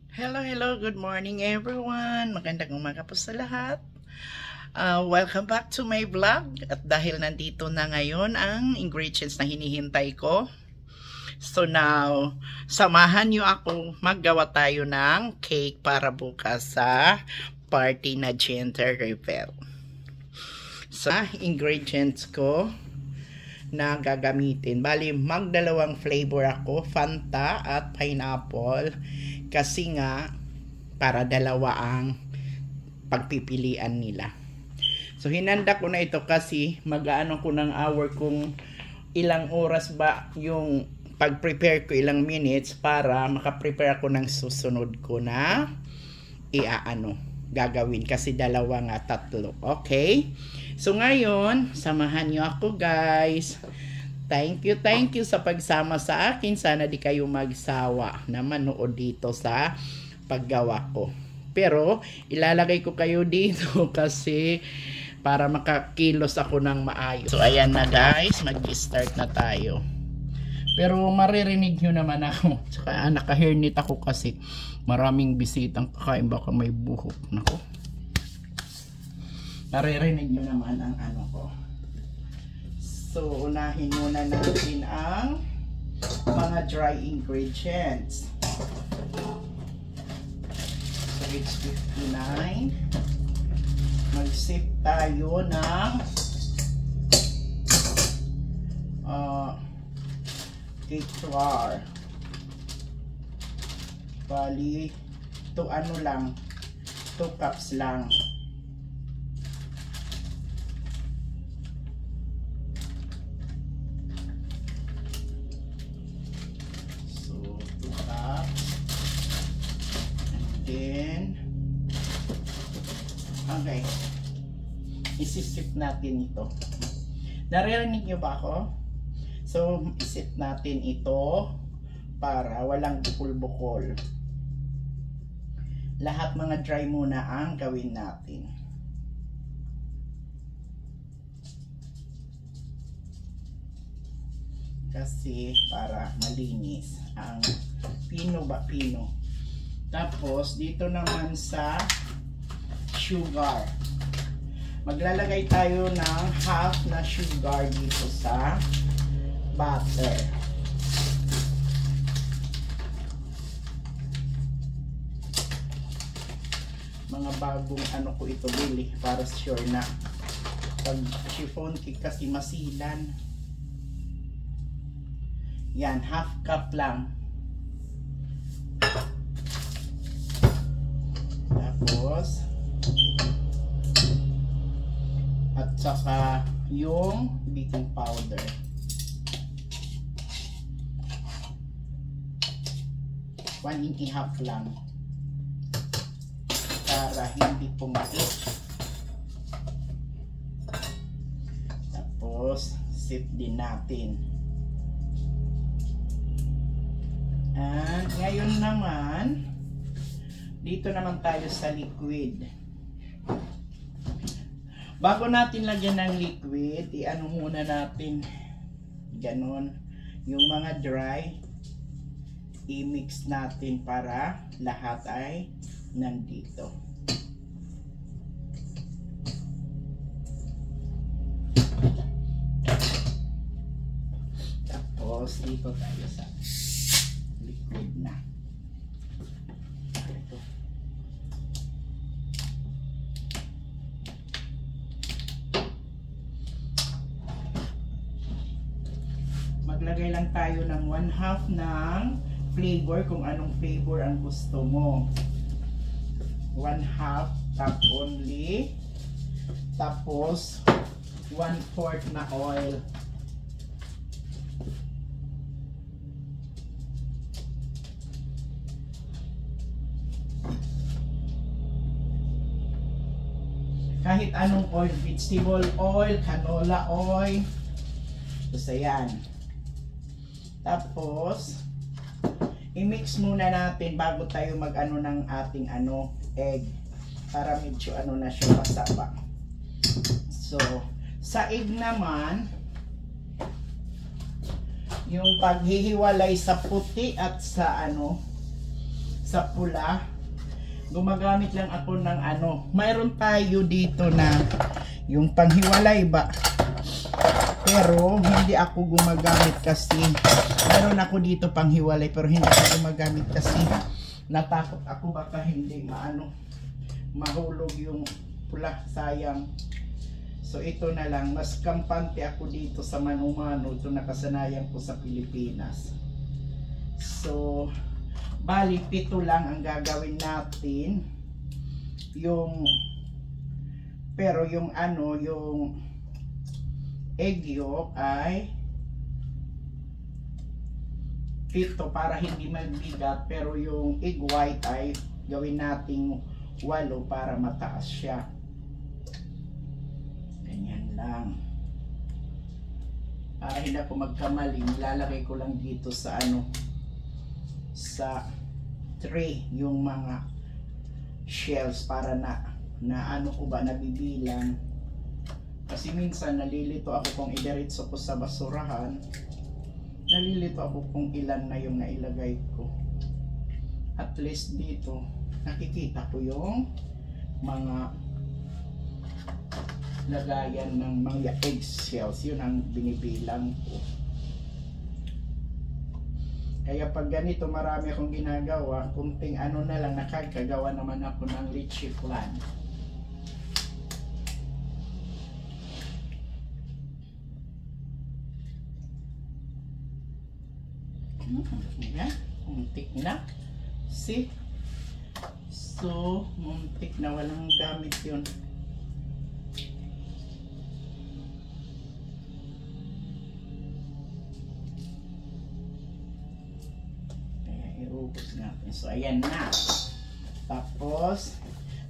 Hello, hello, good morning everyone. Magandang umaga po sa lahat. Welcome back to my vlog. At dahil nandito na ngayon ang ingredients na hinihintay ko. So now, samahan nyo ako maggawa tayo ng cake para bukas sa party na gender reveal. So, ingredients ko na gagamitin. Bali, magdalawang flavor ako, Fanta at pineapple. Kasi nga, para dalawa ang pagpipilian nila. So, hinanda ko na ito kasi mag-aano ko ng hour kung ilang oras ba yung pag-prepare ko, ilang minutes para makaprepare ako ng susunod ko na gagawin. Kasi dalawa nga, tatlo. Okay? So, ngayon, samahan nyo ako guys. Thank you sa pagsama sa akin. Sana di kayo magsawa na manood dito sa paggawa ko. Pero, ilalagay ko kayo dito kasi para makakilos ako ng maayos. So, ayan na guys. Mag-start na tayo. Pero, maririnig nyo naman ako. Tsaka, naka-hairnet ako kasi maraming bisitang kakain. Baka may buhok. Nako. Maririnig nyo naman ang ano ko. So, unahin muna natin ang mga dry ingredients. So, it's 59. Mag-sip tayo ng cake flour. Bali, 2 cups lang. Okay. Isisip natin ito. Naririnig nyo ba ako? So, isip natin ito para walang bukol-bukol. Lahat mga dry muna ang gawin natin. Kasi para malinis ang pino ba pino. Tapos, dito naman sa sugar. Maglalagay tayo ng half na sugar dito sa butter. Mga bagong ano ko ito bili para sure na pag chiffon cake kasi masilan. Yan, half cup lang. Tapos at saka yung baking powder. One and a half lang para hindi pumait. Tapos sip din natin. And ngayon naman dito naman tayo sa liquid. Bago natin lagyan ng liquid, i-ano muna natin, ganon, yung mga dry, i-mix natin para lahat ay nandito. Tapos, dito tayo sa liquid na. Maglagay lang tayo ng 1/2 ng flavor kung anong flavor ang gusto mo. 1/2 tap only. Tapos 1/4 na oil. Kahit anong oil, vegetable oil, canola oil. Basta yan. Tapos, i-mix muna natin bago tayo mag-ano ng ating egg. Para medyo na siya masaba. So, sa egg naman, yung paghihiwalay sa puti at sa sa pula. Gumagamit lang ako ng ano, mayroon tayo dito na yung panghiwalay ba, pero hindi ako gumagamit kasi mayroon ako dito panghiwalay pero hindi ako gumagamit kasi natakot ako baka hindi mahulog yung pula, sayang. So ito na lang, mas kampante ako dito sa mano-mano, ito nakasanayan ko sa Pilipinas. So bali 7 lang ang gagawin natin, pero yung egg yolk ay 7 para hindi magbigat, pero yung egg white ay gawin nating 8 para mataas siya. Ganyan lang. Para hindi ako magkamali, nilalagay ko lang dito sa sa tray yung mga shells para nabibilang. Kasi minsan nalilito ako kung idiretso ko sa basurahan, nalilito ako kung ilan na yung nailagay ko. At least dito nakikita ko yung mga lagayan ng mga egg shells, yun ang binibilang ko. Kaya pag ganito marami akong ginagawa, kunting na lang, nakagagawa naman ako ng lychee flan. Yan, muntik na. See? So, muntik na, walang gamit yun. Iubos natin. So, ayan na. Tapos,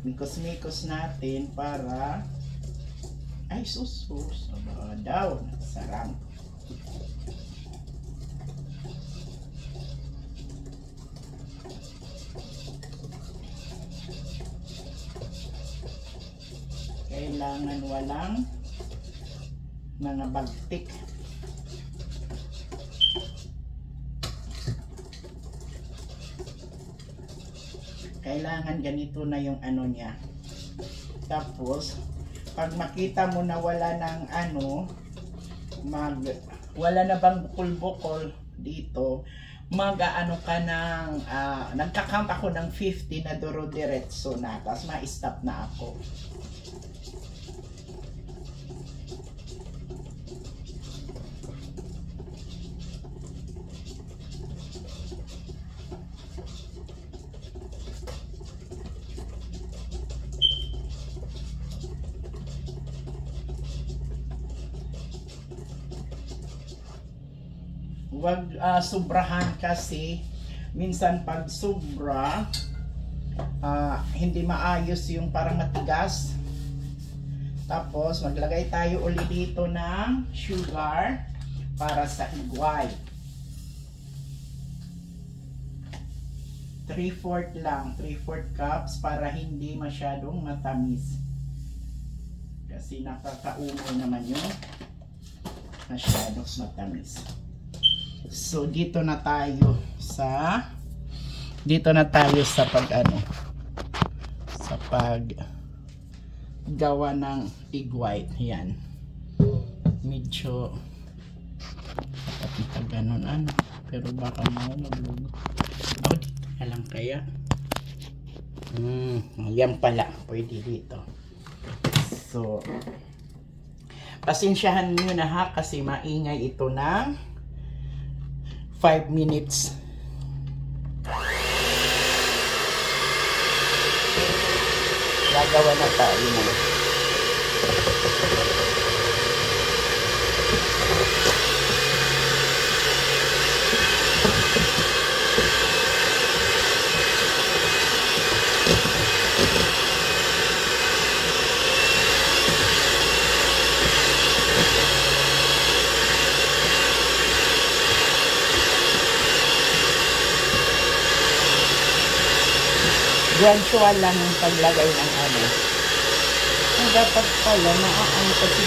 mikos-mikos natin para ay sus. Aba daw. Sarang. Kailangan walang mga bagtik. Kailangan ganito na yung niya. Tapos pag makita mo na wala ng wala na bang bukol-bukol dito, ka ng nagka-count ako ng 50 na duro-diretso na, tapos ma-stop na ako. Huwag sobrahan kasi minsan pag sobra hindi maayos yung parang matigas. Tapos maglagay tayo ulit dito ng sugar para sa igway. 3/4 lang, 3/4 cups para hindi masyadong matamis. Kasi nakakaumay naman yung masyadong matamis. So dito na tayo sa paggawa ng egg white. Yan. Medyo ganun pero baka mahulog. O dito na lang kaya. Yan pala. Pwede dito. So pasensyahan nyo na ha kasi maingay ito ng 5 minutes. Gagawa na tayo na. Gradual lang yung paglagay ng dapat pala kasi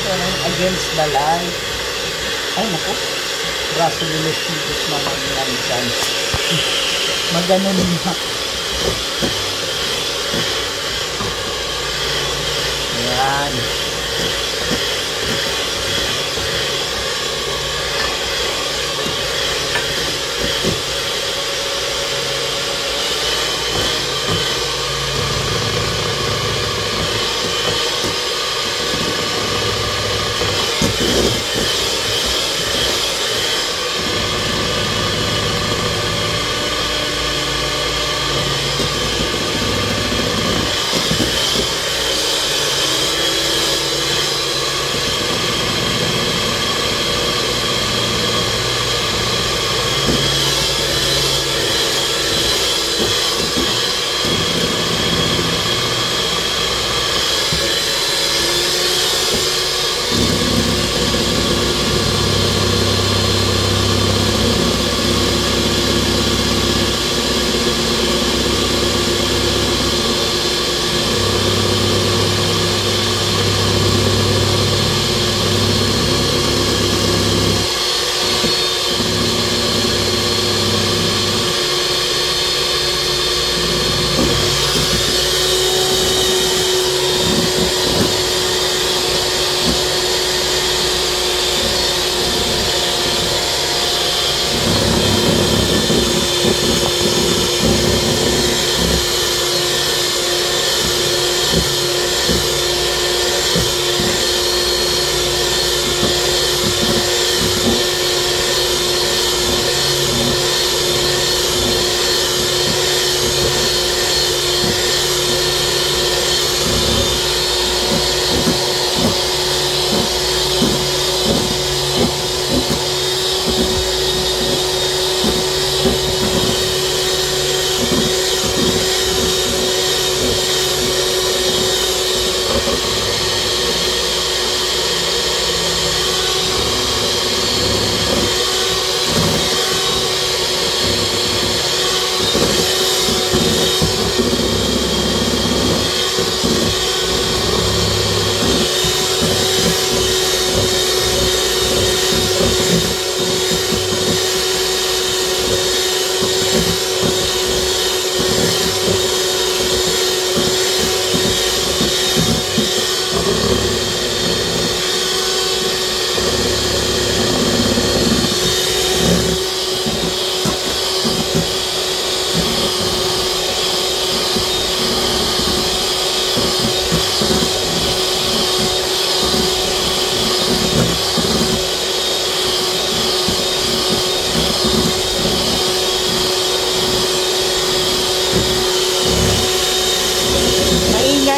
against the light. Ay naku, braso lilos naman yan dyan. Maganon na. Ayan.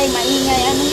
Maingay ano.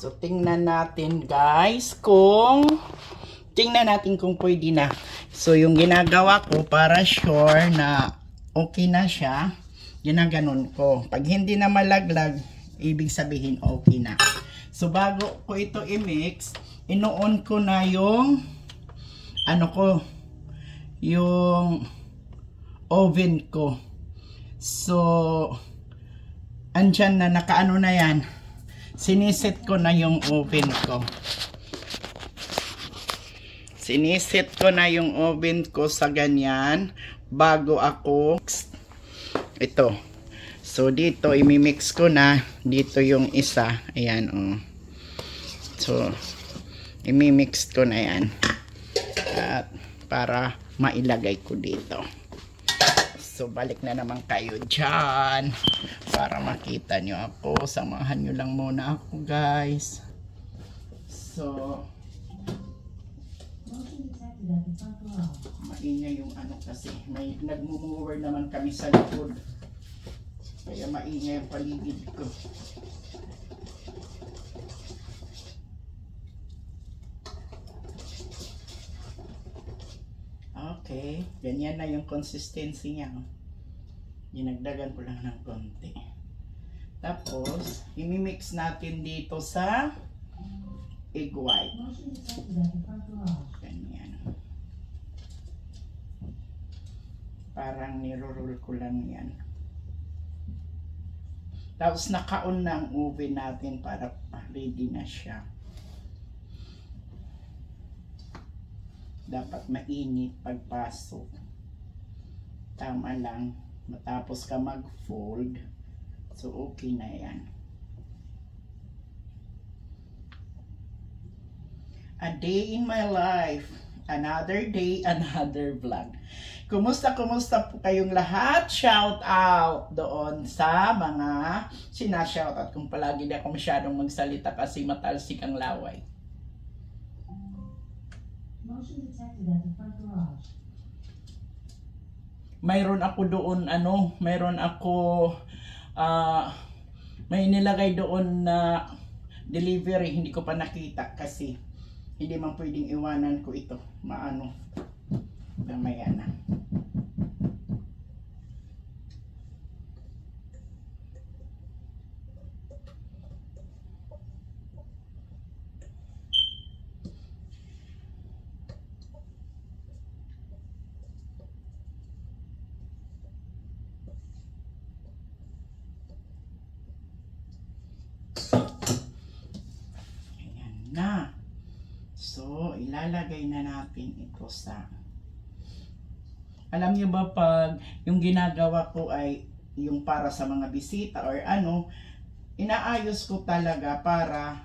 So, tingnan natin guys tingnan natin kung pwede na. So, yung ginagawa ko para sure na okay na siya, ginaganon ko. Pag hindi na malaglag, ibig sabihin okay na. So, bago ko ito i-mix, ino-on ko na yung yung oven ko. So, andyan na, nakaano na yan. Siniset ko na yung oven ko. Siniset ko na yung oven ko sa ganyan bago ako ito. So dito imimix ko na dito yung isa. Ayan oh. So imimix ko na yan. At para mailagay ko dito. So balik na naman kayo dyan para makita nyo ako. Samahan nyo lang muna ako guys. So maingay yung ano kasi may nagmumower naman kami sa likod kaya maingay ang paligid ko. Okay, ganyan na yung consistency niya. Dinagdagan ko lang ng konti. Tapos imimix natin dito sa egg white. Ganyan. Parang niro-roll ko lang yan. Tapos naka-on na ang oven natin para ready na siya. Dapat mainit pagpasok. Tama lang. Matapos ka mag-fold. So okay na yan. A day in my life. Another day, another vlog. Kumusta po kayong lahat? Shout out doon sa mga sinashout out kung palagi na ako masyadong magsalita kasi matalsik ang laway. Mayroon ako doon may nilagay doon na delivery, hindi ko pa nakita kasi hindi man pwedeng iwanan ko ito. Mamaya na. Ayan na. So, ilalagay na natin ito sa... Alam niyo ba pag yung ginagawa ko ay yung para sa mga bisita or ano, inaayos ko talaga para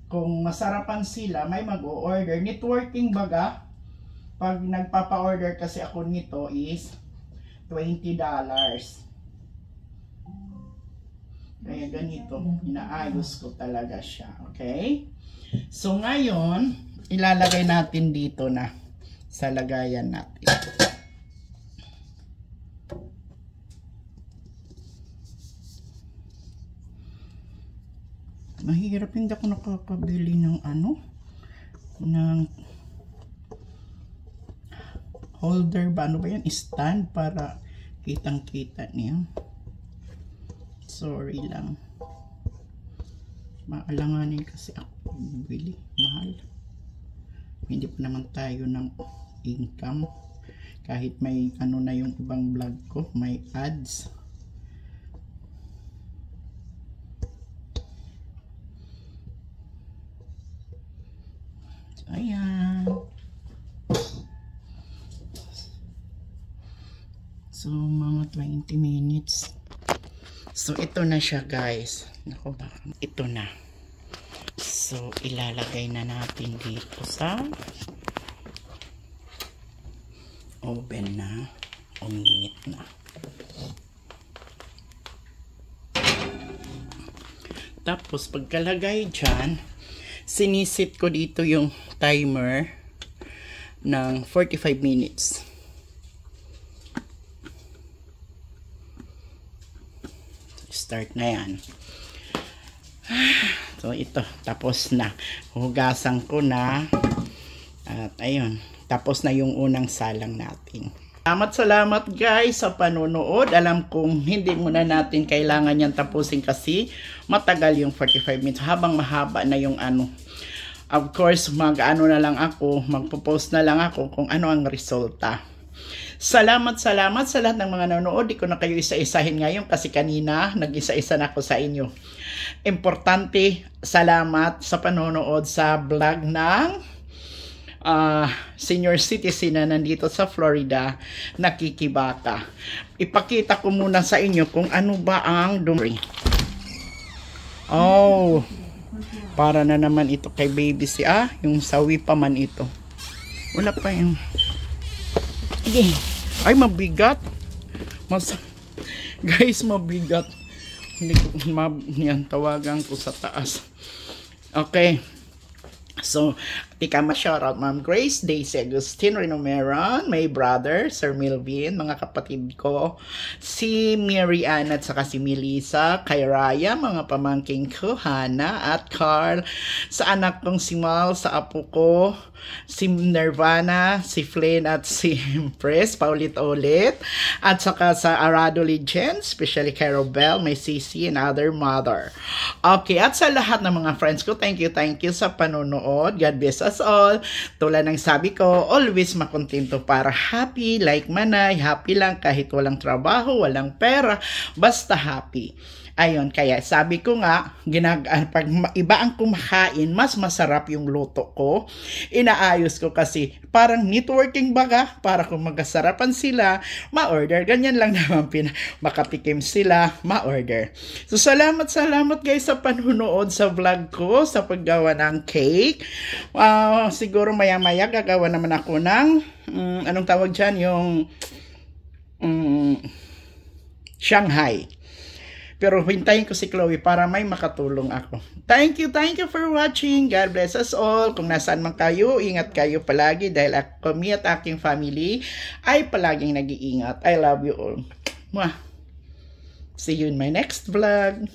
kung masarapan sila, may mag-o-order. Networking baga, pag nagpapa-order kasi ako nito is $20. Kaya ganito, inaayos ko talaga siya. Okay? So ngayon, ilalagay natin dito na sa lagayan natin. Mahirap, hindi ako nakakabili ng ng holder ba? Ano ba yan? Stand para kitang-kita niya. Sorry lang. Maalanganin kasi ako bibili. Mahal. Hindi pa naman tayo ng income. Kahit may na yung ibang vlog ko, may ads. Ayan. So, mga 20 minutes. So, ito na siya guys. Naku, baka ito na. So, ilalagay na natin dito sa oven na. Uminit na. Tapos, pagkalagay dyan, sinisit ko dito yung timer ng 45 minutes. Start na yan. So ito, tapos na. Hugasan ko na. At ayun, tapos na yung unang salang natin. Salamat guys sa panonood. Alam kong hindi muna natin kailangan yan tapusin kasi matagal yung 45 minutes. Habang mahaba na yung Of course, na lang ako, magpo-post na lang ako kung ano ang resulta. Salamat sa lahat ng mga nanonood. Di ko na kayo isa-isahin ngayon kasi kanina nag-isa-isa na ako sa inyo. Importante, salamat sa panonood sa vlog ng senior citizen na nandito sa Florida, nakikibaka. Ipakita ko muna sa inyo kung ano ba ang dumri. Oh, para na naman ito kay baby si yung sawi pa man ito. Wala pa yung ay mabigat. Guys, mabigat. Hindi ko yan tawagan ko sa taas. Okay. So, tika ma-shoutout Ma'am Grace, Daisy Agustin, Reno Meron, my brother, Sir Milvin, mga kapatid ko, si Mary Ann at saka si Melissa, kay Raya, mga pamangking ko, Hannah at Carl, sa anak kong si Mal, sa apo ko, si Nirvana, si Flynn at si Press, paulit-ulit, at saka sa Arado Legends, especially kay Robel, my sisi, and other mother. Okay, at sa lahat ng mga friends ko, thank you sa panonood. God bless us all. Tulad ng sabi ko, always makontento para happy, like Manay, happy lang kahit walang trabaho, walang pera, basta happy. Ayun, kaya sabi ko nga, pag iba ang kumakain, mas masarap yung luto ko. Inaayos ko kasi parang networking baga, para kung magkasarapan sila, ma-order. Ganyan lang naman, makatikim sila, ma-order. So, salamat guys sa panunood sa vlog ko, sa paggawa ng cake. Siguro maya-maya gagawa naman ako ng, anong tawag dyan, yung Shanghai. Pero hintayin ko si Chloe para may makatulong ako. Thank you for watching. God bless us all. Kung nasaan man kayo, ingat kayo palagi dahil kami at aking family ay palaging nag-iingat. I love you all. Mwah. See you in my next vlog.